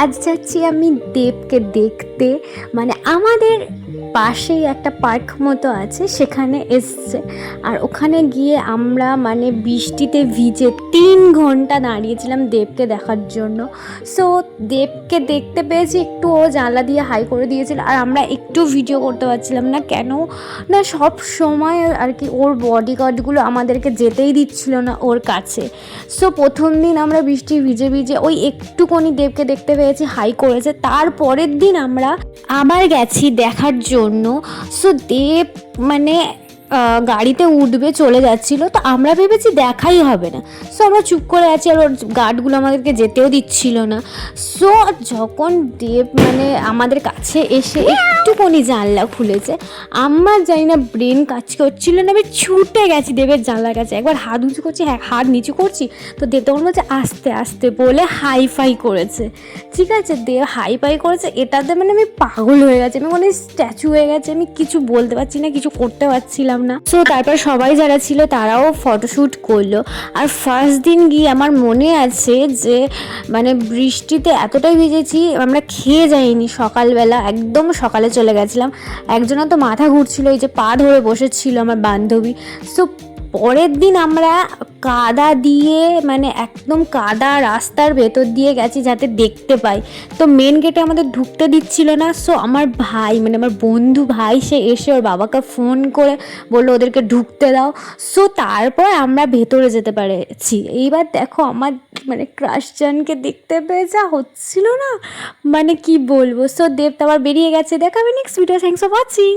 আজ যাচ্ছি আমি দেবকে দেখতে, মানে আমাদের পাশেই একটা পার্ক মতো আছে, সেখানে এসছে। আর ওখানে গিয়ে আমরা মানে বৃষ্টিতে ভিজে 3 ঘন্টা দাঁড়িয়েছিলাম দেবকে দেখার জন্য। সো দেবকে দেখতে পেয়েছি, একটু ও জানলা দিয়ে হাই করে দিয়েছিল, আর আমরা একটু ভিডিও করতে পারছিলাম না। কেন না, সব সময় আর কি ওর বডিগার্ডগুলো আমাদেরকে যেতেই দিচ্ছিল না ওর কাছে। সো প্রথম দিন আমরা বৃষ্টি ভিজে ভিজে ওই একটুখানি দেবকে দেখতে পেয়েছি, হাই করেছে। তারপরের দিন আমরা আবার গেছি দেখার জন্য। সো দেব মানে গাড়িতে উঠবে চলে যাচ্ছিল, তো আমরা ভেবেছি দেখাই হবে না। সো আমরা চুপ করে আছি, আর ওর গার্ডগুলো আমাদেরকে যেতেও দিচ্ছিল না। সো যখন দেব মানে আমাদের কাছে এসে একটুখানি জানলা খুলেছে, আমার জানি না ব্রেন কাজ করছিল না, আমি ছুটে গেছি দেবের জানলার কাছে। একবার হাত উঁচু করছি, হ্যাঁ হাত নিচু করছি, তো দেব তখন বলছে আস্তে আস্তে বলে হাই ফাই করেছে। ঠিক আছে, দেব হাই ফাই করেছে, এটাতে মানে আমি পাগল হয়ে গেছি, আমি মানে স্ট্যাচু হয়ে গেছে, আমি কিছু বলতে পারছি না, কিছু করতে পারছিলাম না। সো তারপর সবাই যারা ছিল তারাও ফটোশ্যুট করলো। আর ফার্স্ট দিন গিয়ে আমার মনে আছে যে মানে বৃষ্টিতে এতটাই ভিজেছি, আমরা খেয়ে যাইনি সকালবেলা, একদম সকালে চলে গেছিলাম। একজনের তো মাথা ঘুরছিল, এই যে পা ধরে বসেছিল আমার বান্ধবী। সো পরের দিন আমরা কাদা দিয়ে মানে একদম কাদা রাস্তার ভেতর দিয়ে গেছি যাতে দেখতে পাই, তো মেন গেটে আমাদের ঢুকতে দিচ্ছিল না। সো আমার ভাই মানে আমার বন্ধু ভাই, সে এসে ওর বাবাকে ফোন করে বললো ওদেরকে ঢুকতে দাও। সো তারপর আমরা ভেতরে যেতে পেরেছি। এইবার দেখো আমার মানে ক্রাশজানকে দেখতে পেয়ে যা হচ্ছিল না, মানে কি বলবো। সো দেব তো আবার বেরিয়ে গেছে, দেখাবে next video. Thanks for watching.